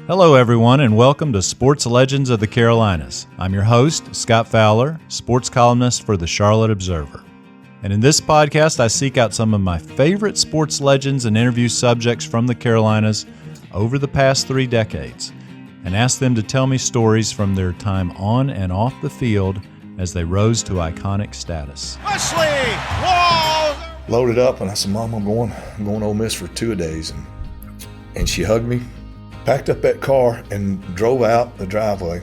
Hello, everyone, and welcome to Sports Legends of the Carolinas. I'm your host, Scott Fowler, sports columnist for the Charlotte Observer. And in this podcast, I seek out some of my favorite sports legends and interview subjects from the Carolinas over the past 3 decades, and ask them to tell me stories from their time on and off the field as they rose to iconic status. Wesley, Walls! Loaded up, and I said, Mom, I'm going to Ole Miss for 2 days. And she hugged me, packed up that car, and drove out the driveway.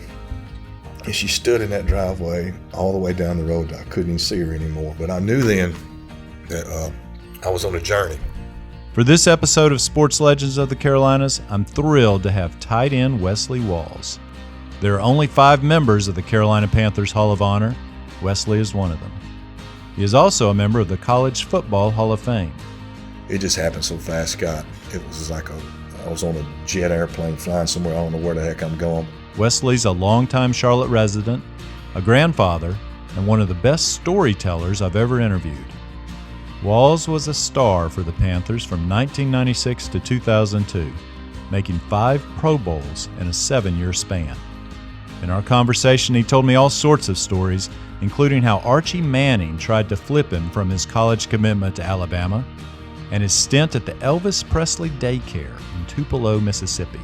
And she stood in that driveway all the way down the road. I couldn't even see her anymore. But I knew then that I was on a journey. For this episode of Sports Legends of the Carolinas, I'm thrilled to have tight end Wesley Walls. There are only 5 members of the Carolina Panthers Hall of Honor. Wesley is one of them. He is also a member of the College Football Hall of Fame. It just happened so fast, Scott. It was like I was on a jet airplane flying somewhere. I don't know where the heck I'm going. Wesley's a longtime Charlotte resident, a grandfather, and one of the best storytellers I've ever interviewed. Walls was a star for the Panthers from 1996 to 2002, making 5 Pro Bowls in a 7-year span. In our conversation, he told me all sorts of stories, including how Archie Manning tried to flip him from his college commitment to Alabama, and his stint at the Elvis Presley Daycare in Tupelo, Mississippi.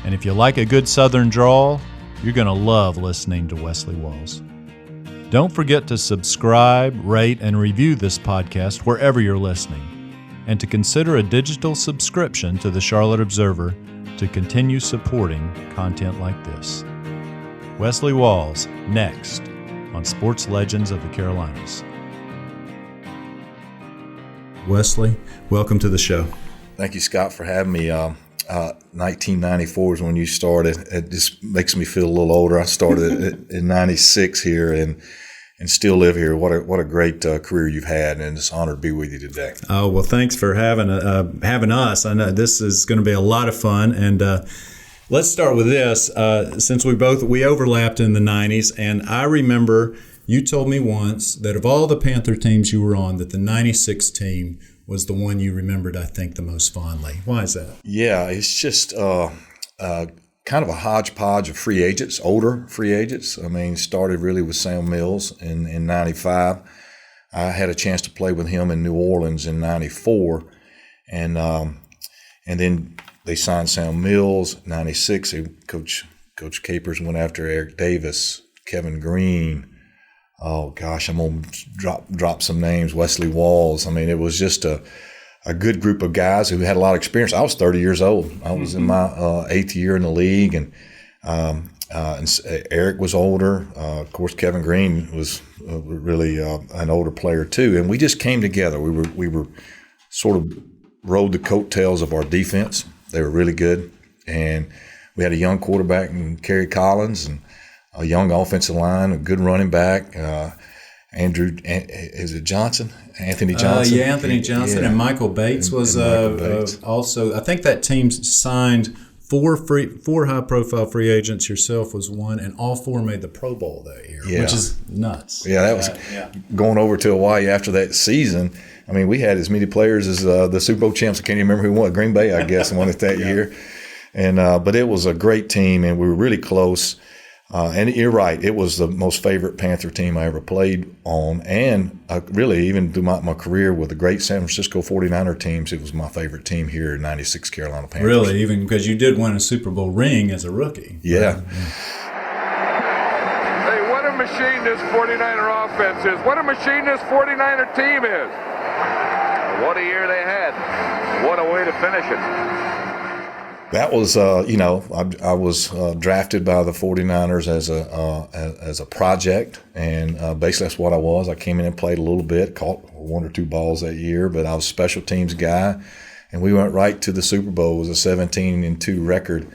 And if you like a good Southern drawl, you're going to love listening to Wesley Walls. Don't forget to subscribe, rate, and review this podcast wherever you're listening, and to consider a digital subscription to the Charlotte Observer to continue supporting content like this. Wesley Walls, next on Sports Legends of the Carolinas. Wesley, welcome to the show. Thank you, Scott, for having me. 1994 is when you started. It just makes me feel a little older. I started in 96 here and still live here. What a great career you've had, and it's an honor to be with you today. Oh, well, thanks for having us. I know this is going to be a lot of fun, and let's start with this. Since we overlapped in the 90s, and I remember you told me once that of all the Panther teams you were on, that the 96 team was the one you remembered, I think, the most fondly. Why is that? Yeah, it's just kind of a hodgepodge of free agents, older free agents. I mean, started really with Sam Mills in 95. I had a chance to play with him in New Orleans in 94. And then they signed Sam Mills. 96, Coach Capers went after Eric Davis, Kevin Greene. Oh, gosh, I'm going to drop some names. Wesley Walls. I mean, it was just a good group of guys who had a lot of experience. I was 30 years old. I was in my 8th year in the league, and Eric was older. Of course, Kevin Greene was really an older player too. And we just came together. We were sort of rode the coattails of our defense. They were really good, and we had a young quarterback in Kerry Collins, and a young offensive line, a good running back, Anthony Johnson? Anthony Johnson, yeah. And Michael Bates was also. I think that team signed 4 high-profile free agents. Yourself was one, and all 4 made the Pro Bowl that year, which is nuts. Yeah, that was going over to Hawaii after that season. I mean, we had as many players as the Super Bowl champs. I can't even remember who won. Green Bay, I guess, won it that year. And but it was a great team, and we were really close. And you're right, it was the most favorite Panther team I ever played on. And really, even through my career with the great San Francisco 49er teams, it was my favorite team here in 96 Carolina Panthers. Really, even because you did win a Super Bowl ring as a rookie. Yeah. Hey, what a machine this 49er offense is. What a machine this 49er team is. What a year they had. What a way to finish it. That was, I was drafted by the 49ers as a project, and basically that's what I was. I came in and played a little bit, caught 1 or 2 balls that year, but I was a special teams guy, and we went right to the Super Bowl. It was a 17-2 record,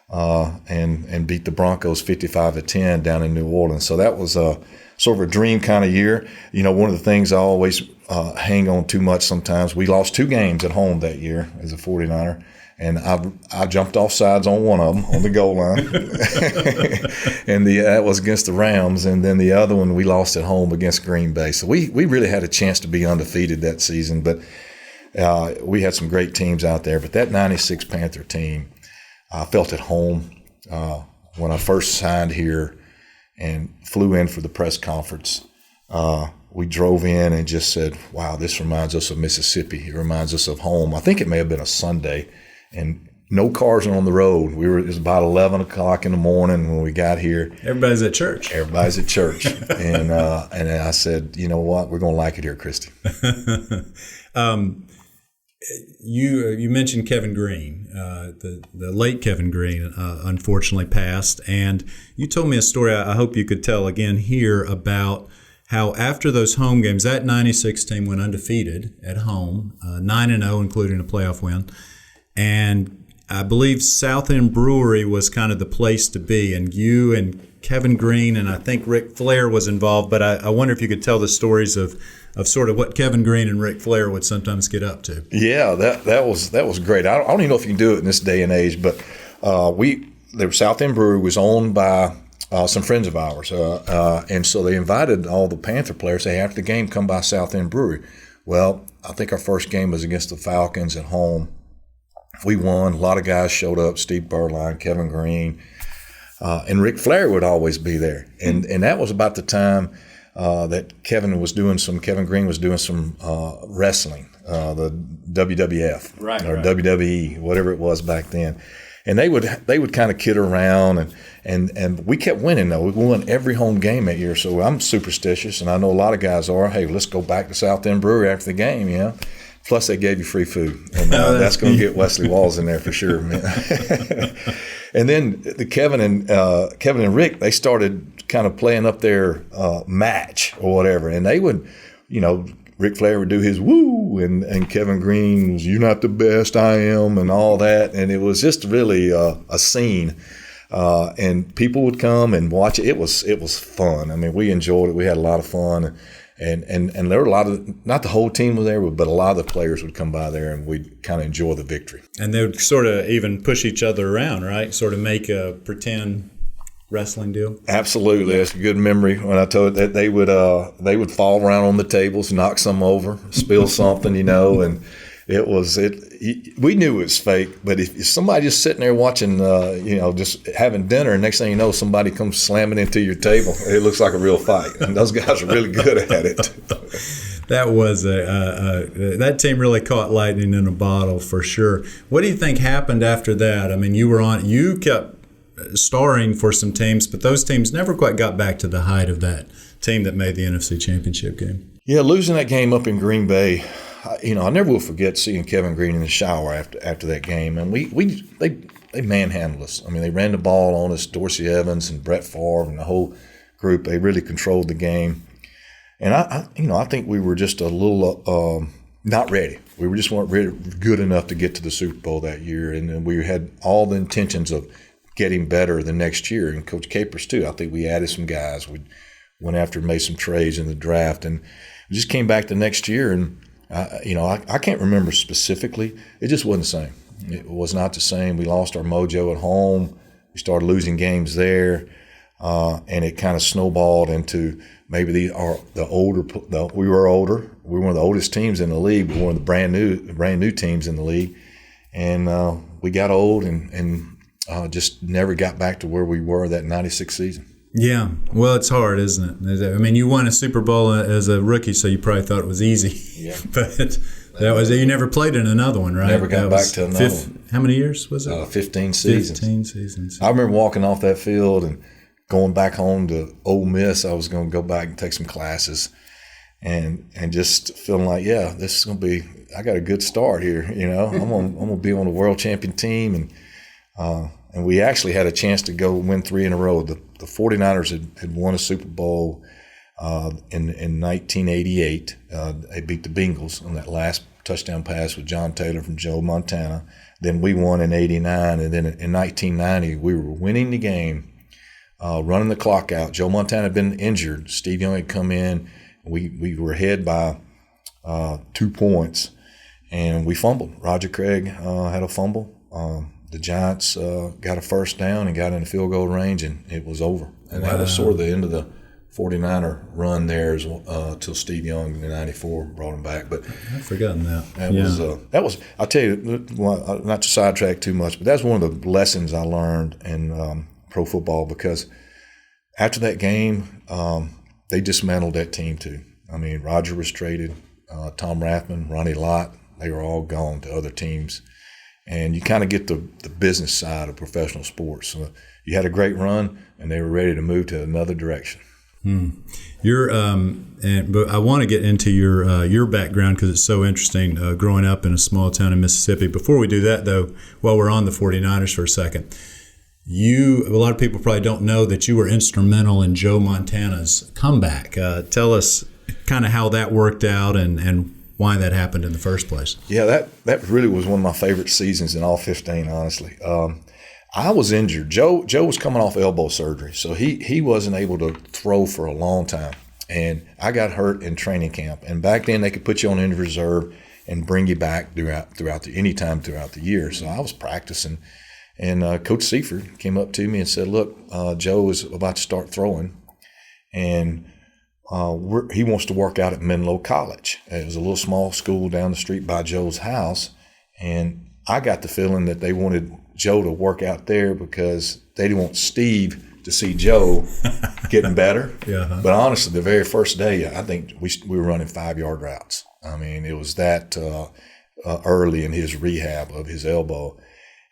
and beat the Broncos 55-10 down in New Orleans. So that was sort of a dream kind of year. You know, one of the things I always hang on too much sometimes, we lost 2 games at home that year as a 49er. And I jumped off sides on one of them on the goal line, and that was against the Rams. And then the other one we lost at home against Green Bay. So we really had a chance to be undefeated that season. But we had some great teams out there. But that '96 Panther team, I felt at home when I first signed here and flew in for the press conference. We drove in and just said, wow, this reminds us of Mississippi. It reminds us of home. I think it may have been a Sunday, and no cars on the road. It was about 11 o'clock in the morning when we got here. Everybody's at church. Everybody's at church. And I said, you know what? We're going to like it here, Christy. You mentioned Kevin Greene, the late Kevin Greene, unfortunately passed. And you told me a story I hope you could tell again here about how after those home games, that 96 team went undefeated at home, 9-0, including a playoff win. And I believe South End Brewery was kind of the place to be. And you and Kevin Greene, and I think Rick Flair was involved. But I wonder if you could tell the stories of sort of what Kevin Greene and Rick Flair would sometimes get up to. Yeah, that was great. I don't even know if you can do it in this day and age, but the South End Brewery was owned by some friends of ours, and so they invited all the Panther players. Hey, after the game, come by South End Brewery. Well, I think our first game was against the Falcons at home. We won. A lot of guys showed up: Steve Berline, Kevin Greene, and Rick Flair would always be there. And that was about the time that Kevin Greene was doing some wrestling, the WWF or WWE, whatever it was back then. And they would kind of kid around, and we kept winning though. We won every home game that year. So I'm superstitious, and I know a lot of guys are. Hey, let's go back to South End Brewery after the game, you know. Plus, they gave you free food, and that's going to get Wesley Walls in there for sure, man. And then Kevin and Rick, they started kind of playing up their match or whatever, and they would, you know, Ric Flair would do his woo, and Kevin Greene was, "You're not the best, I am," and all that, and it was just really a scene. And people would come and watch it. It was fun. I mean, we enjoyed it. We had a lot of fun. And there were a lot of, not the whole team was there, but a lot of the players would come by there, and we'd kind of enjoy the victory. And they would sort of even push each other around, right? Sort of make a pretend wrestling deal. Absolutely, that's a good memory. When I told that they would fall around on the tables, knock some over, spill something, you know, and we knew it was fake. But if somebody just sitting there watching, you know, just having dinner, and next thing you know, somebody comes slamming into your table, it looks like a real fight. And those guys are really good at it. That was that team really caught lightning in a bottle for sure. What do you think happened after that? I mean, you kept starring for some teams, but those teams never quite got back to the height of that team that made the NFC Championship game. Yeah, losing that game up in Green Bay, you know, I never will forget seeing Kevin Greene in the shower after that game, and they manhandled us. I mean, they ran the ball on us. Dorsey Evans and Brett Favre and the whole group, they really controlled the game. And I think we were just a little not ready. We just weren't ready, good enough to get to the Super Bowl that year, and we had all the intentions of getting better the next year. And Coach Capers too. I think we added some guys. We went after, made some trades in the draft, and we just came back the next year. And I can't remember specifically. It just wasn't the same. It was not the same. We lost our mojo at home. We started losing games there, and it kind of snowballed into maybe we were older. We were one of the oldest teams in the league, but one of the brand new teams in the league, and we got old and just never got back to where we were that 96 season. Yeah, well, it's hard, isn't it? I mean, you won a Super Bowl as a rookie, so you probably thought it was easy. Yeah. But you never played in another one, right? Never got back to another one. How many years was it? 15 seasons. 15 seasons. I remember walking off that field and going back home to Ole Miss. I was going to go back and take some classes, and just feeling like, yeah, this is going to be. I got a good start here. You know, I'm going to be on a world champion team, and we actually had a chance to go win 3 in a row. The 49ers had won a Super Bowl in 1988. They beat the Bengals on that last touchdown pass with John Taylor from Joe Montana. Then we won in 89, and then in 1990 we were winning the game, running the clock out. Joe Montana had been injured. Steve Young had come in. We were ahead by 2 points, and we fumbled. Roger Craig had a fumble. The Giants got a first down and got in the field goal range, and it was over. And that was sort of the end of the 49er run there till Steve Young in '94 brought him back. But I've forgotten that. That was. I'll tell you, not to sidetrack too much, but that's one of the lessons I learned in pro football, because after that game, they dismantled that team too. I mean, Roger was traded, Tom Rathman, Ronnie Lott, they were all gone to other teams. And you kind of get the business side of professional sports. So you had a great run, and they were ready to move to another direction. But I want to get into your background because it's so interesting, growing up in a small town in Mississippi. Before we do that, though, while we're on the 49ers for a second, a lot of people probably don't know that you were instrumental in Joe Montana's comeback. Tell us kind of how that worked out and why that happened in the first place. Yeah, that really was one of my favorite seasons in all 15, honestly. I was injured. Joe was coming off elbow surgery, so he wasn't able to throw for a long time. And I got hurt in training camp. And back then they could put you on injured reserve and bring you back anytime throughout the year. So I was practicing. And Coach Seifert came up to me and said, look, Joe is about to start throwing, and he wants to work out at Menlo College. It was a little small school down the street by Joe's house. And I got the feeling that they wanted Joe to work out there because they didn't want Steve to see Joe getting better. Yeah. But honestly, the very first day, I think we were running 5-yard routes. I mean, it was that early in his rehab of his elbow.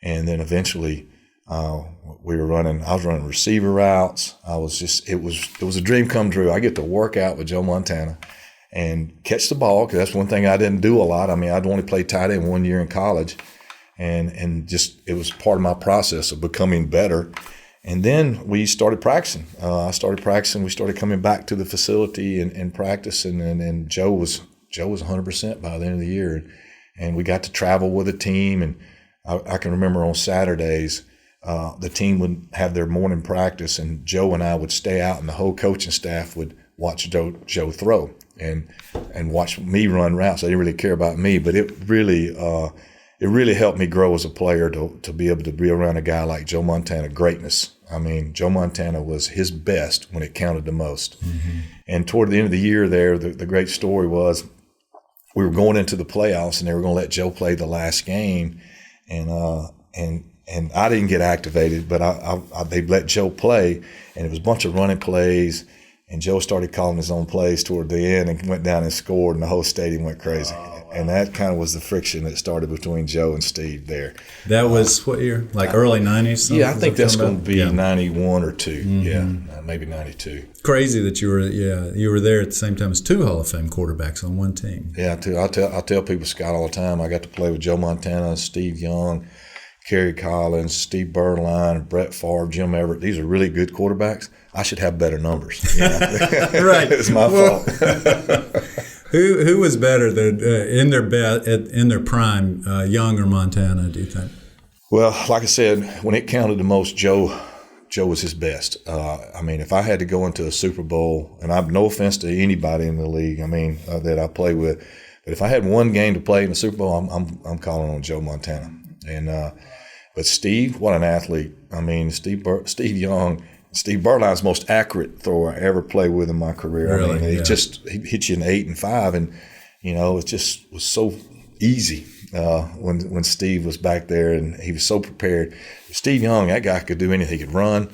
And then eventually I was running receiver routes. It was a dream come true. I get to work out with Joe Montana and catch the ball, because that's one thing I didn't do a lot. I mean, I'd only played tight end 1 year in college. And just it was part of my process of becoming better. And then we started practicing. I started practicing. We started coming back to the facility and practicing. And Joe was 100% by the end of the year. And we got to travel with a team. And I can remember on Saturdays, the team would have their morning practice, and Joe and I would stay out, and the whole coaching staff would watch Joe throw and watch me run routes. They didn't really care about me, but it really helped me grow as a player to be able to be around a guy like Joe Montana. Greatness. I mean, Joe Montana was his best when it counted the most. Mm-hmm. And toward the end of the year there, the great story was we were going into the playoffs, and they were going to let Joe play the last game. And I didn't get activated, but they let Joe play, and it was a bunch of running plays, and Joe started calling his own plays toward the end and went down and scored, and the whole stadium went crazy. Oh, wow. And that kind of was the friction that started between Joe and Steve there. That was what year? Like early 90s? Yeah, I think that's going to be 91 or 2. Mm-hmm. Yeah, maybe 92. Crazy that you were there at the same time as 2 Hall of Fame quarterbacks on one team. Yeah, too. I tell people, Scott, all the time, I got to play with Joe Montana, Steve Young, Kerry Collins, Steve Berline, Brett Favre, Jim Everett. These are really good quarterbacks. I should have better numbers. Right. It's my fault. Who was better in their prime, Young or Montana, do you think? Well, like I said, when it counted the most, Joe was his best. I mean, if I had to go into a Super Bowl, and I've no offense to anybody in the league, I mean, that I play with, but if I had one game to play in the Super Bowl, I'm calling on Joe Montana. And but Steve, what an athlete! I mean, Steve Young, Steve Berline's most accurate thrower I ever played with in my career. Really? I mean, he hit you in 8 and 5, and it just was so easy when Steve was back there, and he was so prepared. Steve Young, that guy could do anything. He could run.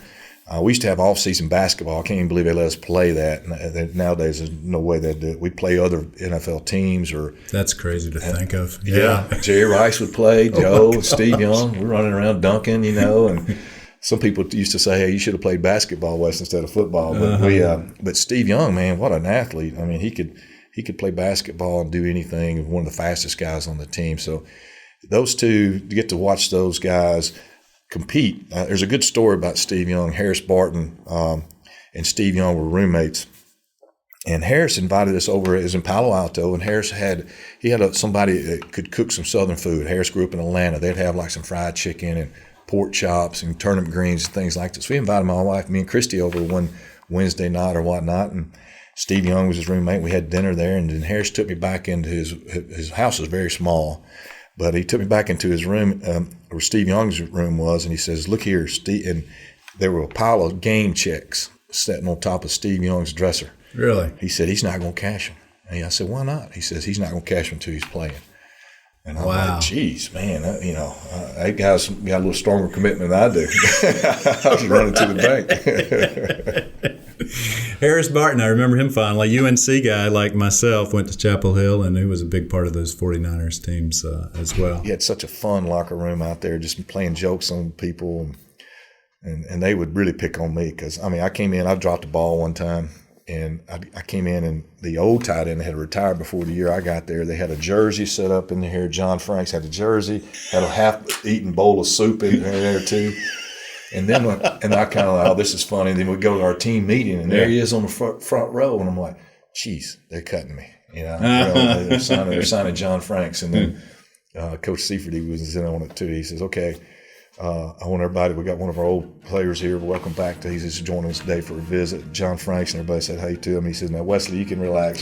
We used to have off-season basketball. I can't even believe they let us play that. Nowadays, there's no way they'd do it. We play other NFL teams. That's crazy to think of. Yeah. Jerry Rice would play, Joe, Steve Young. We're running around dunking, and some people used to say, hey, you should have played basketball, Wes, instead of football. But but Steve Young, man, what an athlete. I mean, he could play basketball and do anything. One of the fastest guys on the team. So those two, to get to watch those guys compete. There's a good story about Steve Young. Harris Barton and Steve Young were roommates, and Harris invited us over. It was in Palo Alto, and Harris had somebody that could cook some Southern food. Harris grew up in Atlanta. They'd have like some fried chicken and pork chops and turnip greens and things like this. So we invited my wife, me and Christy, over one Wednesday night or whatnot, and Steve Young was his roommate. We had dinner there, and then Harris took me back into his house. Was very small. But he took me back into his room, where Steve Young's room was, and he says, look here, Steve. And there were a pile of game checks sitting on top of Steve Young's dresser. Really? He said he's not going to cash him. And I said, why not? He says he's not going to cash him until he's playing. And I'm like, geez, man, that guy's got a little stronger commitment than I do. I was running to the bank. Harris Barton, I remember him fondly. UNC guy like myself, went to Chapel Hill, and he was a big part of those 49ers teams as well. He had such a fun locker room out there, just playing jokes on people. And they would really pick on me because, I came in, I dropped the ball one time. And I came in, and the old tight end had retired before the year I got there. They had a jersey set up in here. John Franks had a jersey, had a half-eaten bowl of soup in there too. And then I kind of like, oh, this is funny. And then we go to our team meeting, and there he is on the front row. And I'm like, geez, they're cutting me. They're signing John Franks. And then Coach Seifert, he was in on it too. He says, okay, I want everybody, we got one of our old players here. Welcome back. He's just joining us today for a visit. John Franks, and everybody said hey to him. He said, now, Wesley, you can relax.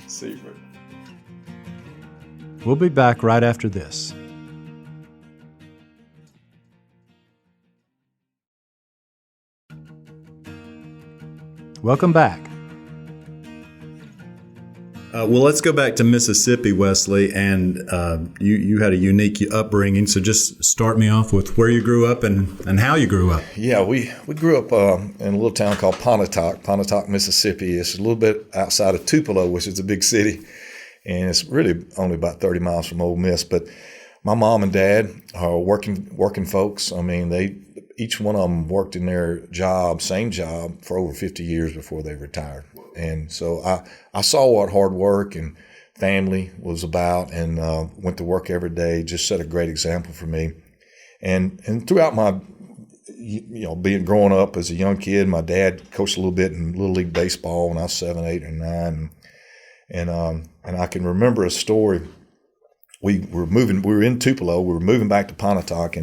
Seifert. We'll be back right after this. Welcome back. Well, let's go back to Mississippi, Wesley, and you had a unique upbringing. So just start me off with where you grew up and how you grew up. Yeah, we grew up in a little town called Pontotoc, Mississippi. It's a little bit outside of Tupelo, which is a big city, and it's really only about 30 miles from Ole Miss. But my mom and dad are working folks. Each one of them worked in their same job, for over 50 years before they retired. And so I saw what hard work and family was about, and went to work every day, just set a great example for me. And throughout my, growing up as a young kid, my dad coached a little bit in Little League Baseball when I was 7, 8, or 9. And I can remember a story. We were in Tupelo, we were moving back to Pontotoc,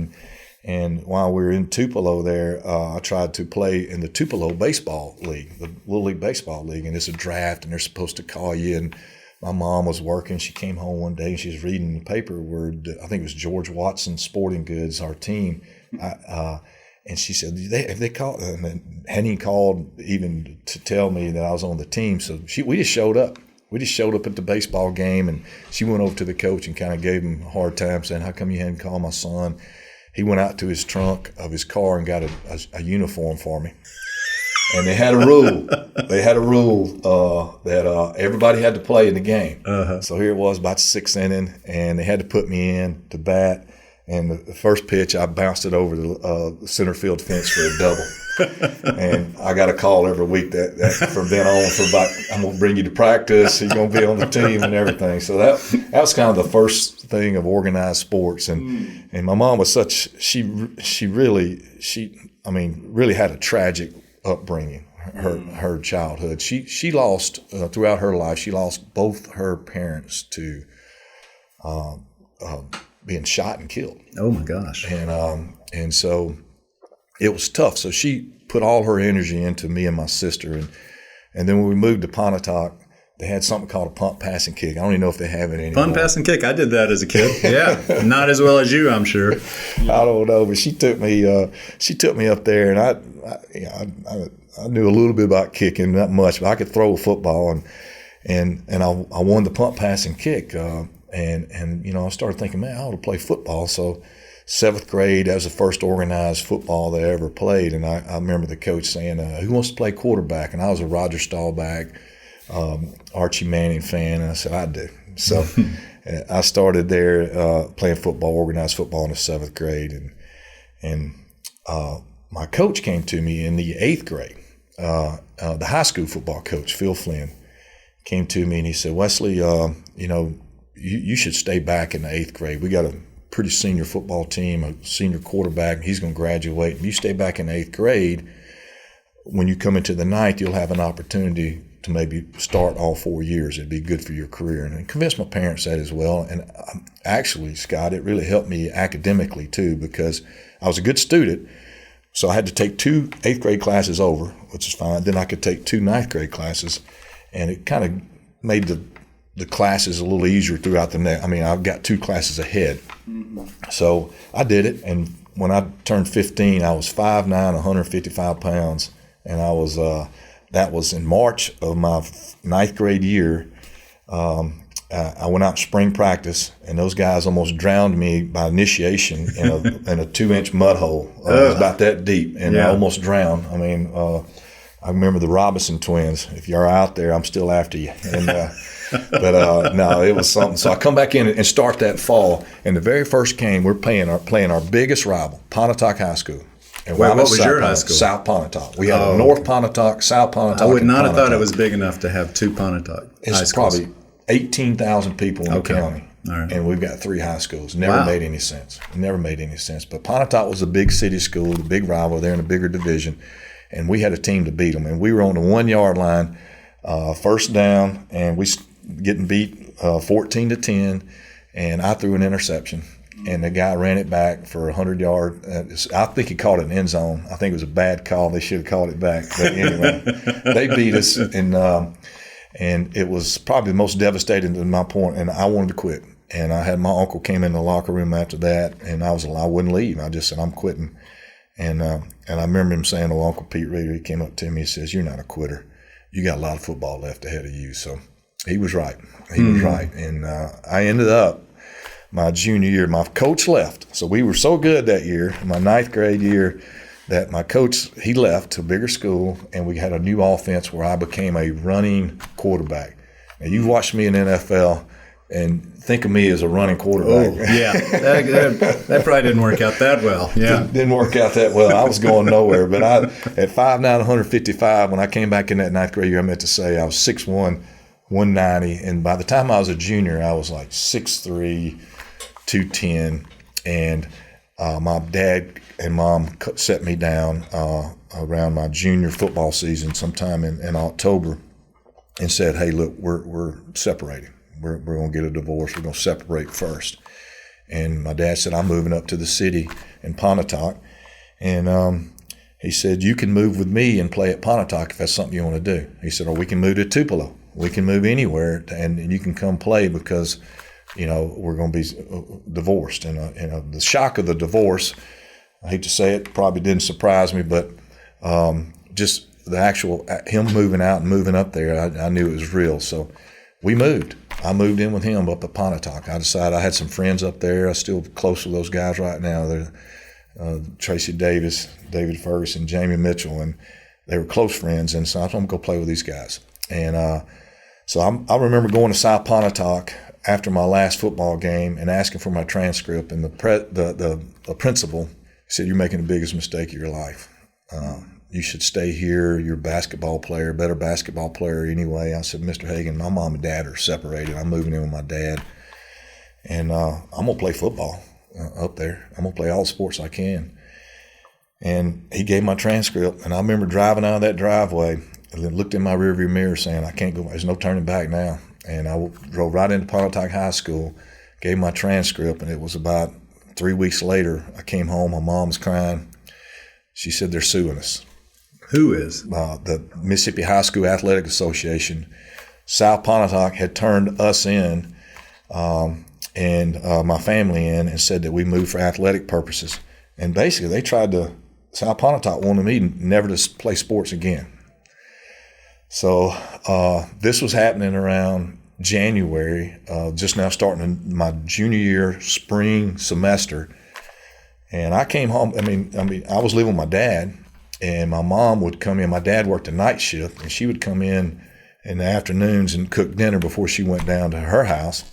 and while we were in Tupelo there, I tried to play in the Tupelo Baseball League, the Little League Baseball League, and it's a draft, and they're supposed to call you. And my mom was working. She came home one day, and she was reading the paper where I think it was George Watson Sporting Goods, our team, and she said, "Have they called?" And hadn't even called even to tell me that I was on the team. So we just showed up. We just showed up at the baseball game, and she went over to the coach and kind of gave him a hard time, saying, "How come you hadn't called my son?" He went out to his trunk of his car and got a uniform for me. And they had a rule. That everybody had to play in the game. Uh-huh. So here it was, about the 6th inning, and they had to put me in to bat. And the first pitch, I bounced it over the center field fence for a double. And I got a call every week that from then on for about, I'm going to bring you to practice. You're going to be on the team and everything. So that was kind of the first thing of organized sports. And my mom was she really had a tragic upbringing, her childhood. She lost, throughout her life, she lost both her parents to being shot and killed. Oh my gosh! And so it was tough. So she put all her energy into me and my sister, and then when we moved to Pontotoc, they had something called a punt, pass, and kick. I don't even know if they have it anymore. Punt, pass, and kick. I did that as a kid. Yeah, not as well as you, I'm sure. I don't know, but she took me up there, and I knew a little bit about kicking, not much, but I could throw a football, and I won the punt, pass, and kick. And I started thinking, man, I ought to play football. So 7th grade, that was the first organized football they ever played. And I remember the coach saying, who wants to play quarterback? And I was a Roger Staubach, Archie Manning fan, and I said, I do. So I started there playing football, organized football in the 7th grade. And my coach came to me in the 8th grade. The high school football coach, Phil Flynn, came to me and he said, Wesley, you should stay back in the 8th grade. We got a pretty senior football team, a senior quarterback. He's going to graduate. If you stay back in the 8th grade, when you come into the 9th, you'll have an opportunity to maybe start all 4 years. It'd be good for your career. And I convinced my parents that as well. And actually, Scott, it really helped me academically too, because I was a good student. So I had to take 2 8th grade classes over, which is fine. Then I could take 2 9th grade classes. And it kind of made the classes a little easier throughout the next. I've got 2 classes ahead. Mm-hmm. So I did it, and when I turned 15, I was 5'9", 155 pounds, and I was that was in March of my 9th grade year. I went out spring practice, and those guys almost drowned me by initiation in a 2-inch mud hole. It was about that deep, and I almost drowned. I mean, I remember the Robinson twins. If you're out there, I'm still after you. And, but no, it was something. So I come back in and start that fall. And the very first game, we're playing our biggest rival, Pontotoc High School. And what was your high school? South Pontotoc. We had a North Pontoc, South Pontoc. I would not have thought it was big enough to have 2 Pontoc high schools. It's probably 18,000 people in the county, right. And we've got 3 high schools. Never made any sense. Never made any sense. But Pontotoc was a big city school, the big rival. They're in a bigger division, and we had a team to beat them. And we were on the 1-yard line, first down, and we getting beat 14-10, and I threw an interception. And the guy ran it back for 100 yards. I think he called it an end zone. I think it was a bad call. They should have called it back. But anyway, they beat us, and it was probably the most devastating to my point, and I wanted to quit. And I had my uncle came in the locker room after that, and I wouldn't leave. I just said, I'm quitting. And I remember him saying, Uncle Pete Reeder, he came up to me, he says, you're not a quitter. You got a lot of football left ahead of you. So he was right. He was right. And I ended up, my junior year, my coach left. So we were so good that year, my 9th grade year, that my coach, he left to a bigger school, and we had a new offense where I became a running quarterback. Now, you've watched me in the NFL, and think of me as a running quarterback. Oh, yeah. That probably didn't work out that well. Yeah. Didn't work out that well. I was going nowhere. But at 5'9", 155, when I came back in that 9th grade year, I meant to say I was 6'1", 190. And by the time I was a junior, I was like 6'3", 210. And my dad and mom set me down around my junior football season sometime in October and said, hey, look, we're separating. We're going to get a divorce. We're going to separate first. And my dad said, I'm moving up to the city in Pontotoc. And he said, you can move with me and play at Pontotoc if that's something you want to do. He said, or we can move to Tupelo. We can move anywhere, and you can come play because, we're going to be divorced. And the shock of the divorce, I hate to say it, probably didn't surprise me, but just the actual him moving out and moving up there, I knew it was real. So we moved. I moved in with him up at Pontotoc. I decided I had some friends up there. I'm still close with those guys right now. They're Tracy Davis, David Ferguson, Jamie Mitchell, and they were close friends. And so I thought I'm going to go play with these guys. And so I remember going to South Pontotoc after my last football game and asking for my transcript. And the principal said, you're making the biggest mistake of your life. You should stay here. You're a basketball player, better basketball player anyway. I said, Mr. Hagan, my mom and dad are separated. I'm moving in with my dad. And I'm going to play football up there. I'm going to play all the sports I can. And he gave my transcript. And I remember driving out of that driveway and then looked in my rearview mirror saying, I can't go. There's no turning back now. And I drove right into Pontotoc High School, gave my transcript, and it was about 3 weeks later. I came home. My mom was crying. She said, they're suing us. Who is? The Mississippi High School Athletic Association. South Pontotoc had turned us in and my family in and said that we moved for athletic purposes. And basically they South Pontotoc wanted me never to play sports again. So this was happening around January, just now starting my junior year spring semester. And I came home. I mean, I was living with my dad, and my mom would come in. My dad worked a night shift, and she would come in the afternoons and cook dinner before she went down to her house.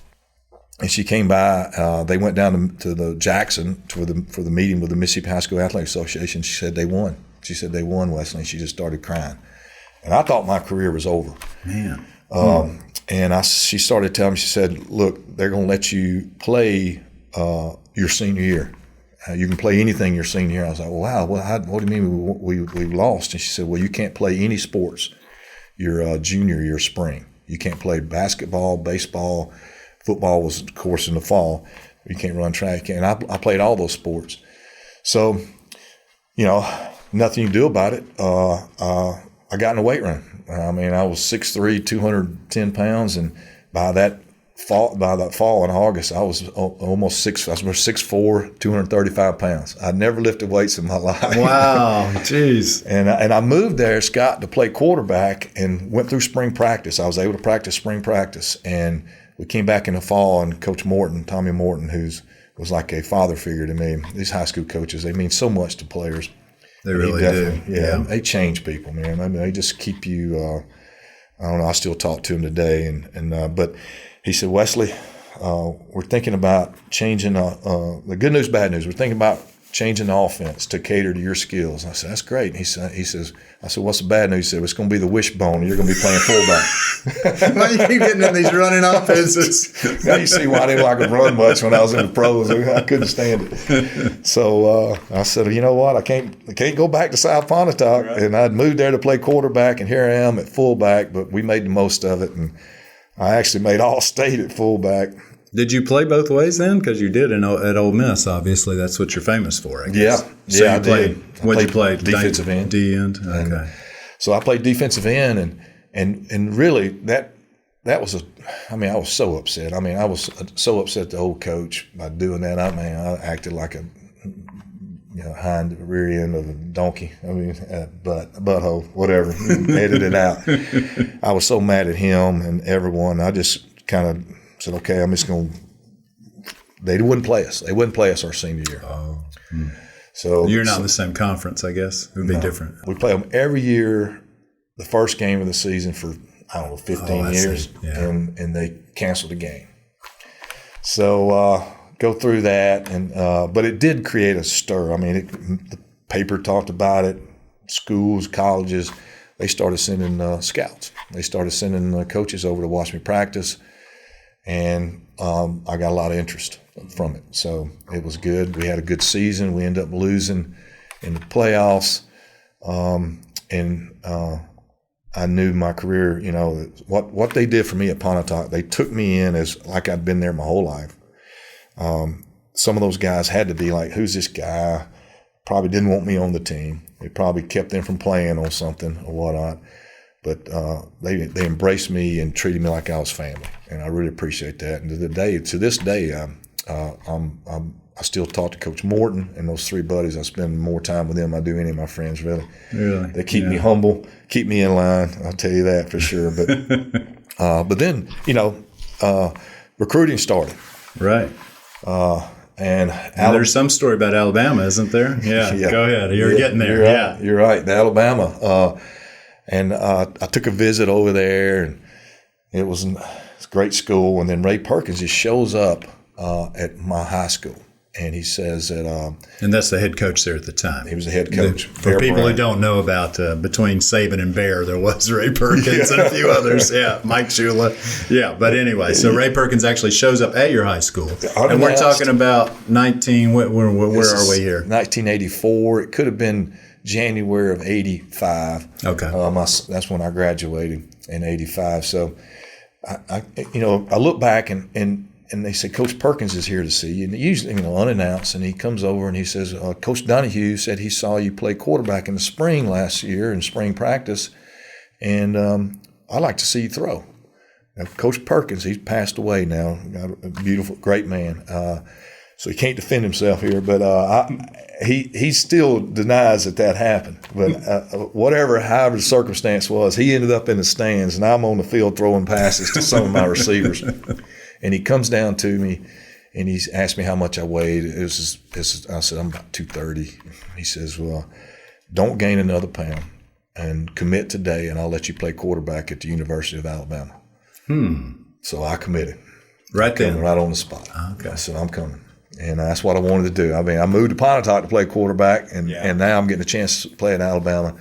And she came by. They went down to the Jackson for the meeting with the Mississippi High School Athletic Association. She said they won. She said they won, Wesley. And she just started crying. And I thought my career was over. Man. And she started telling me, she said, look, they're going to let you play your senior year. You can play anything your senior year. I was like, wow, what do you mean we lost? And she said, well, you can't play any sports your junior year spring. You can't play basketball, baseball. Football was, of course, in the fall. You can't run track. And I played all those sports. So, nothing you can do about it. I got in a weight room. I mean, I was 6'3", 210 pounds. And by that by that fall in August, I was almost 6'4", 235 pounds. I'd never lifted weights in my life. Wow, jeez. And I moved there, Scott, to play quarterback and went through spring practice. I was able to practice spring practice. And we came back in the fall, and Coach Morton, Tommy Morton, was like a father figure to me. These high school coaches, they mean so much to players. They really do. Yeah, they change people, man. I mean, they just keep you. I don't know. I still talk to him today, but he said, Wesley, we're thinking about changing. The good news, bad news. We're thinking about changing the offense to cater to your skills. And I said, that's great. And he says, I said, what's the bad news? He said, it's going to be the wishbone, and you're going to be playing fullback. Why you keep getting in these running offenses? Now you see why I didn't like to run much when I was in the pros. I couldn't stand it. So I said, you know what? I can't go back to South Pontotoc. Right. And I'd moved there to play quarterback, and here I am at fullback. But we made the most of it, and I actually made All-State at fullback. Did you play both ways then? Because you did at Ole Miss, obviously. That's what you're famous for, I guess. Yeah. So you played, what'd you play? Defensive end. D-end? Okay. And so I played defensive end, and really that was I was so upset. I mean, I was so upset at the old coach by doing that. I acted like a hind rear end of a donkey. I mean, butthole, whatever. Edit it out. I was so mad at him and everyone. I just kind of said, okay, I'm just going to – they wouldn't play us. They wouldn't play us our senior year. Oh. So you're not in the same conference, I guess. It would be different. We play them every year, the first game of the season for, 15 years, and they canceled the game. So go through that, but it did create a stir. I mean, the paper talked about it, schools, colleges. They started sending scouts. They started sending coaches over to watch me practice. And I got a lot of interest from it. So it was good. We had a good season. We ended up losing in the playoffs. I knew my career, what they did for me at Pontotoc, they took me in as like I'd been there my whole life. Some of those guys had to be like, who's this guy? Probably didn't want me on the team. They probably kept them from playing on something or whatnot. But they embraced me and treated me like I was family, and I really appreciate that. And to this day, I still talk to Coach Morton and those three buddies. I spend more time with them than I do any of my friends. Really, they keep me humble, keep me in line. I'll tell you that for sure. But then recruiting started. Right. And there's some story about Alabama, isn't there? Yeah. Go ahead. You're getting there. You're right. The Alabama. And I took a visit over there, and it was a great school. And then Ray Perkins just shows up at my high school, and he says that and that's the head coach there at the time. He was the head coach. For people who don't know about between Saban and Bear, there was Ray Perkins and a few others. Yeah, Mike Shula. Yeah, but anyway, so Ray Perkins actually shows up at your high school. And we're talking about where are we here? 1984. It could have been January of 85. Okay. That's when I graduated in 85. So I look back and they say, Coach Perkins is here to see you. And usually, unannounced. And he comes over and he says, Coach Donahue said he saw you play quarterback in the spring last year in spring practice. And I'd like to see you throw. Now, Coach Perkins, he's passed away now. Got a beautiful, great man. So he can't defend himself here, but he still denies that happened. But however the circumstance was, he ended up in the stands, and I'm on the field throwing passes to some of my receivers. And he comes down to me, and he's asked me how much I weighed. I said, I'm about 230. He says, well, don't gain another pound and commit today, and I'll let you play quarterback at the University of Alabama. So I committed. Right then? Right on the spot. Okay. I said, I'm coming. And that's what I wanted to do. I mean, I moved to Pontotoc to play quarterback, and now I'm getting a chance to play in Alabama.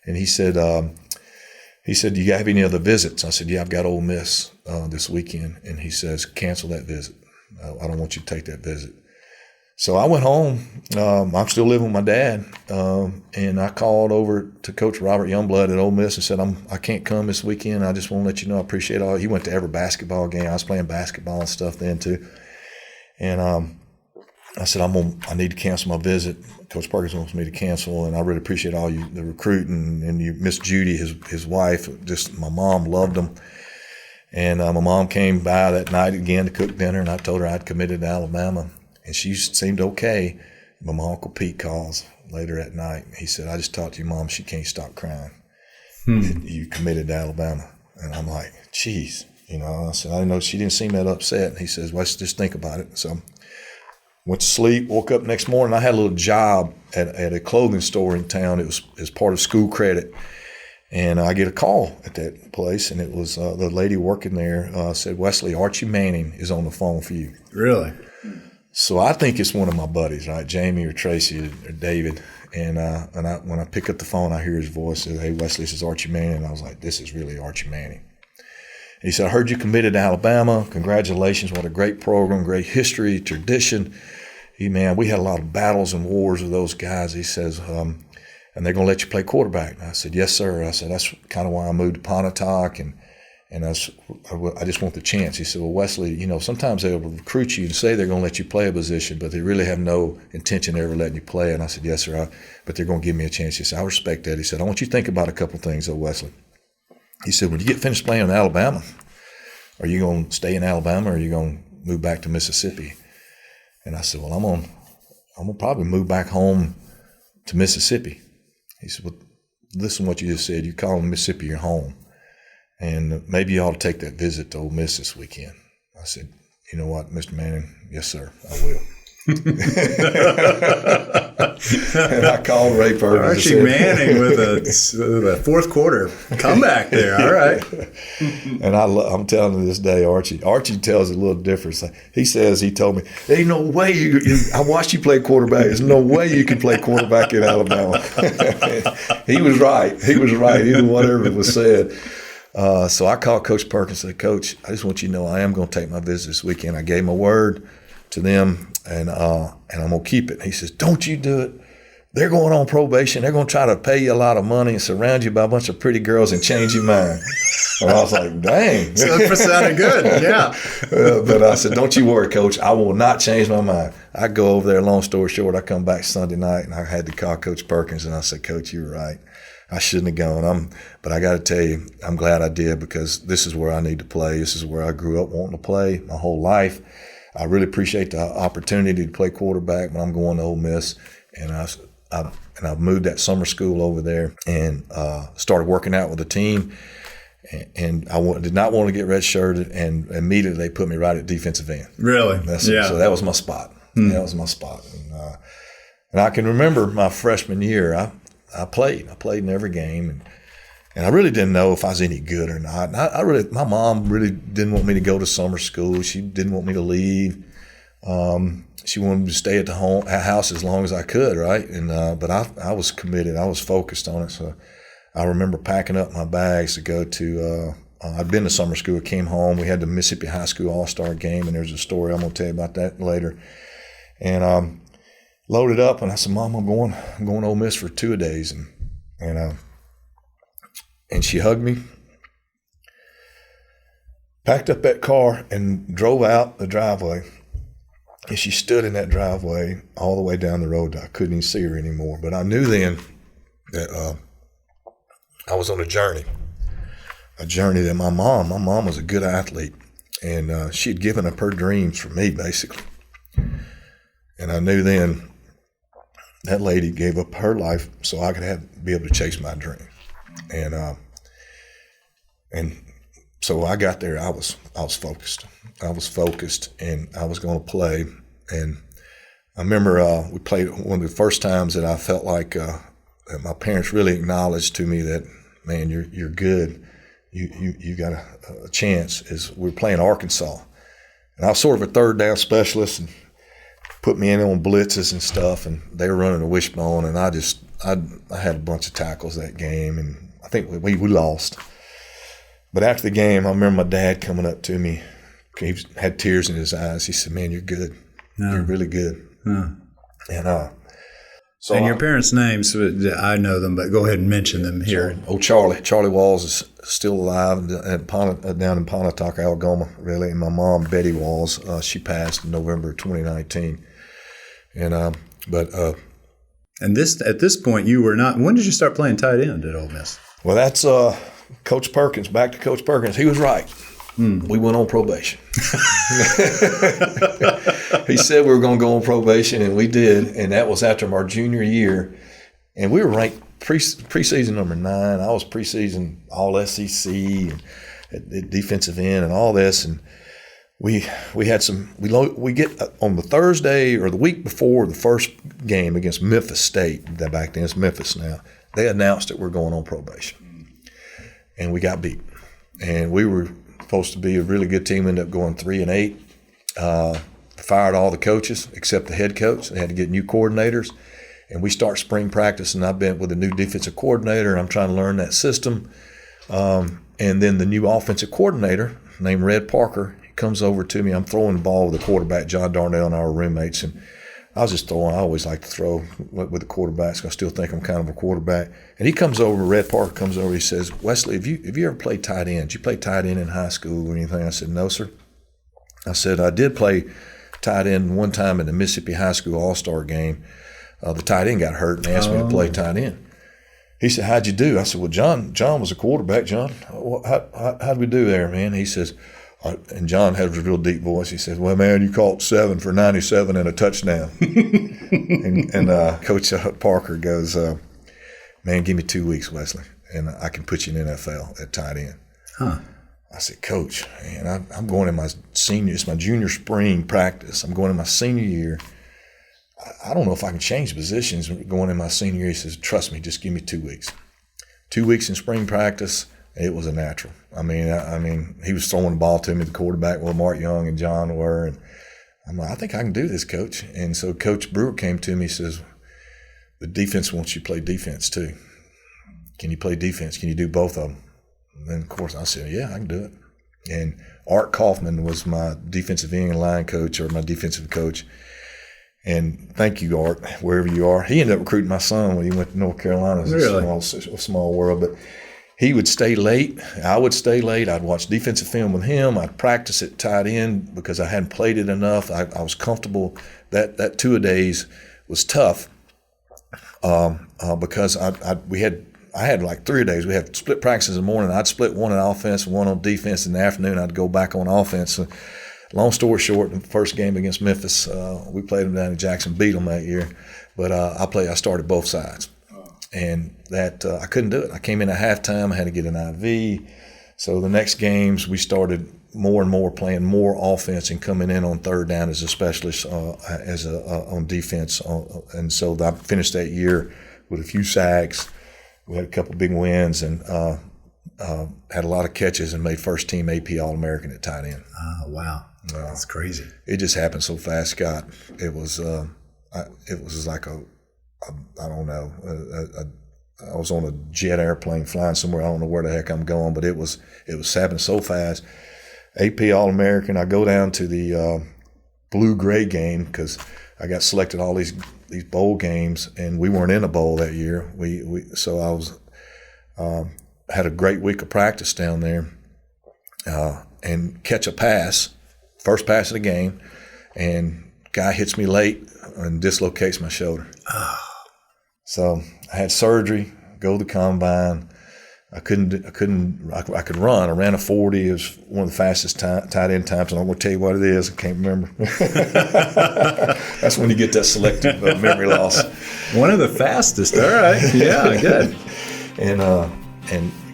And he said, do you have any other visits? I said, yeah, I've got Ole Miss this weekend. And he says, cancel that visit. I don't want you to take that visit. So I went home. I'm still living with my dad. And I called over to Coach Robert Youngblood at Ole Miss and said, I can't come this weekend. I just want to let you know I appreciate all. He went to every basketball game. I was playing basketball and stuff then too. And I said, I need to cancel my visit. Coach Perkins wants me to cancel, and I really appreciate all the recruiting, and you, Miss Judy, his wife, just my mom loved him. And my mom came by that night again to cook dinner, and I told her I'd committed to Alabama. And she seemed okay. But my Uncle Pete calls later that night. He said, I just talked to your mom. She can't stop crying. You committed to Alabama. And I'm like, geez. I said, I didn't know. She didn't seem that upset. And he says, well, let's just think about it. So went to sleep, woke up next morning. I had a little job at a clothing store in town. It was part of school credit. And I get a call at that place, and it was the lady working there said, Wesley, Archie Manning is on the phone for you. Really? So I think it's one of my buddies, right? Jamie or Tracy or David. And when I pick up the phone, I hear his voice. Says, hey, Wesley, this is Archie Manning. And I was like, this is really Archie Manning. He said, I heard you committed to Alabama. Congratulations. What a great program, great history, tradition. Man, we had a lot of battles and wars with those guys. He says, and they're going to let you play quarterback. And I said, yes, sir. I said, that's kind of why I moved to Pontotoc, and I just want the chance. He said, well, Wesley, sometimes they'll recruit you and say they're going to let you play a position, but they really have no intention of ever letting you play. And I said, yes, sir, but they're going to give me a chance. He said, I respect that. He said, I want you to think about a couple of things, though, Wesley. He said, when you get finished playing in Alabama, are you going to stay in Alabama or are you going to move back to Mississippi? And I said, well, I'm going to probably move back home to Mississippi. He said, well, listen to what you just said. You call Mississippi your home. And maybe you ought to take that visit to Ole Miss this weekend. I said, you know what, Mr. Manning? Yes, sir, I will. And I called Ray Perkins. Archie Manning with a fourth quarter comeback there. All right. And I'm telling you this day, Archie tells a little difference. He told me, there ain't no way I watched you play quarterback. There's no way you can play quarterback in Alabama. He was right. Even whatever was said. So I called Coach Perkins and said, Coach, I just want you to know I am going to take my visit this weekend. I gave my word to them, and I'm going to keep it. And he says, don't you do it. They're going on probation. They're going to try to pay you a lot of money and surround you by a bunch of pretty girls and change your mind. And I was like, dang. So it sounded good, yeah. But I said, don't you worry, Coach. I will not change my mind. I go over there, long story short, I come back Sunday night, and I had to call Coach Perkins, and I said, Coach, you were right. I shouldn't have gone. But I got to tell you, I'm glad I did, because this is where I need to play. This is where I grew up wanting to play my whole life. I really appreciate the opportunity to play quarterback when I'm going to Ole Miss. And I've moved that summer school over there and started working out with the team. And I did not want to get redshirted, and immediately they put me right at defensive end. Really? Yeah. So that was my spot. That was my spot. And I can remember my freshman year, I played in every game, and I really didn't know if I was any good or not. And my mom really didn't want me to go to summer school. She didn't want me to leave. She wanted me to stay at the house as long as I could, right? And but I was committed. I was focused on it. So I remember packing up my bags to go to. I'd been to summer school. I came home. We had the Mississippi High School All-Star game, and there's a story I'm going to tell you about that later. And loaded up, and I said, Mom, I'm going to Ole Miss for 2 days. And she hugged me, packed up that car, and drove out the driveway. And she stood in that driveway all the way down the road. I couldn't even see her anymore. But I knew then that I was on a journey that my mom was a good athlete, and she had given up her dreams for me, basically. And I knew then that lady gave up her life so I could be able to chase my dream. And so I got there. I was focused. And I was going to play. And I remember we played one of the first times that I felt like that my parents really acknowledged to me that, man, you're good. You got a chance. Is we were playing Arkansas, and I was sort of a third down specialist, and put me in on blitzes and stuff, and they were running a wishbone, and I had a bunch of tackles that game, and I think we lost. But after the game, I remember my dad coming up to me. He had tears in his eyes. He said, "Man, you're good. No. You're really good." No. And so your parents' names, I know them, but go ahead and mention them here. Charlie Walls is still alive down in Pontotoc, Alabama, really. And my mom, Betty Walls, she passed in November 2019. And at this point, you were not. When did you start playing tight end at Ole Miss? Well, that's Coach Perkins. Back to Coach Perkins. He was right. We went on probation. He said we were going to go on probation, and we did. And that was after our junior year. And we were ranked preseason number 9. I was preseason all SEC and at defensive end and all this. And we get on the Thursday or the week before the first game against Memphis State. Back then it's Memphis now. They announced that we're going on probation, and we got beat. And we were supposed to be a really good team. Ended up going 3-8. Fired all the coaches except the head coach. They had to get new coordinators, and we start spring practice. And I've been with a new defensive coordinator. I'm trying to learn that system. And then the new offensive coordinator named Red Parker, he comes over to me. I'm throwing the ball with the quarterback, John Darnell, and our roommates, and I was just throwing. I always like to throw with the quarterbacks. I still think I'm kind of a quarterback. And he comes over, Red Parker comes over, he says, Wesley, have you ever played tight end? Did you play tight end in high school or anything? I said, no, sir. I said, I did play tight end one time in the Mississippi High School All-Star game. The tight end got hurt and asked me to play tight end. He said, how'd you do? I said, well, John was a quarterback. John, how'd we do there, man? He says, and John had a real deep voice. He said, well, man, you caught 7 for 97 and a touchdown. and Coach Parker goes, man, give me 2 weeks, Wesley, and I can put you in the NFL at tight end. Huh. I said, Coach, man, I'm going in my it's my junior spring practice. I'm going in my senior year. I don't know if I can change positions going in my senior year. He says, trust me, just give me 2 weeks. 2 weeks in spring practice. It was a natural. I mean, he was throwing the ball to me, the quarterback, well, Mark Young and John were, and I'm like, I think I can do this, Coach. And so Coach Brewer came to me and says, the defense wants you to play defense too. Can you play defense? Can you do both of them? And then, of course, I said, yeah, I can do it. And Art Kaufman was my defensive end line coach, or my defensive coach. And thank you, Art, wherever you are. He ended up recruiting my son when he went to North Carolina. It's really? a small world, but he would stay late. I would stay late. I'd watch defensive film with him. I'd practice at tight end because I hadn't played it enough. I was comfortable. That 2 a days was tough because I had like 3 days. We had split practices in the morning. I'd split one on offense and one on defense. In the afternoon, I'd go back on offense. So, long story short, in the first game against Memphis, we played them down in Jackson, beat them that year. But I started both sides. And that I couldn't do it. I came in at halftime. I had to get an IV. So the next games, we started more and more playing more offense and coming in on third down as a specialist on defense. And so I finished that year with a few sacks. We had a couple big wins and had a lot of catches and made first team AP All-American at tight end. Oh, wow. That's crazy. It just happened so fast, Scott. It was like I don't know. I was on a jet airplane flying somewhere. I don't know where the heck I'm going, but it was happening so fast. AP All-American. I go down to the blue-gray game because I got selected all these bowl games, and we weren't in a bowl that year. So I was had a great week of practice down there, and catch a pass, first pass of the game, and guy hits me late and dislocates my shoulder. So I had surgery, go to the combine. I could run. I ran a 40. It was one of the fastest tight end times. And I'm going to tell you what it is. I can't remember. That's when you get that selective memory loss. One of the fastest. All right. Yeah, good. And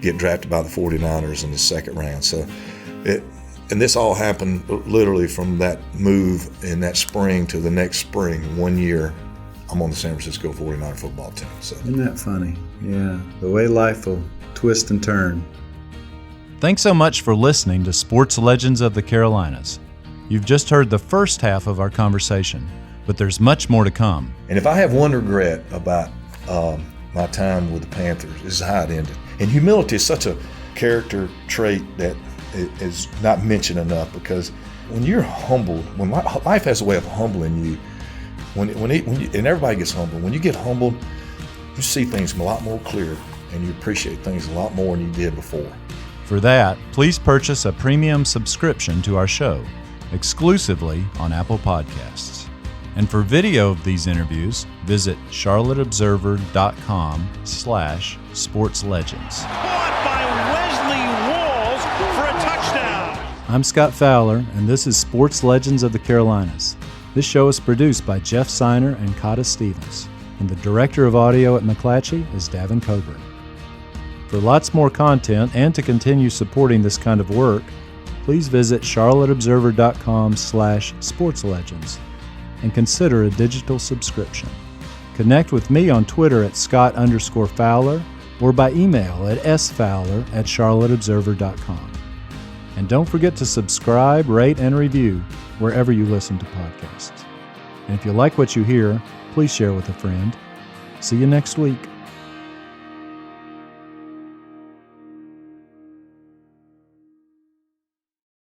get drafted by the 49ers in the second round. So this all happened literally from that move in that spring to the next spring, 1 year. I'm on the San Francisco 49er football team. So. Isn't that funny? Yeah, the way life will twist and turn. Thanks so much for listening to Sports Legends of the Carolinas. You've just heard the first half of our conversation, but there's much more to come. And if I have one regret about my time with the Panthers, this is how it ended. And humility is such a character trait that is not mentioned enough, because when you're humbled, when life has a way of humbling you, when and everybody gets humbled. When you get humbled, you see things a lot more clear, and you appreciate things a lot more than you did before. For that, please purchase a premium subscription to our show, exclusively on Apple Podcasts. And for video of these interviews, visit charlotteobserver.com/sportslegends. Caught by Wesley Walls for a touchdown. I'm Scott Fowler, and this is Sports Legends of the Carolinas. This show is produced by Jeff Seiner and Cotta Stevens, and the director of audio at McClatchy is Davin Coburn. For lots more content and to continue supporting this kind of work, please visit charlotteobserver.com/sportslegends and consider a digital subscription. Connect with me on Twitter at Scott_Fowler or by email at sfowler@charlotteobserver.com. And don't forget to subscribe, rate, and review wherever you listen to podcasts. And if you like what you hear, please share with a friend. See you next week.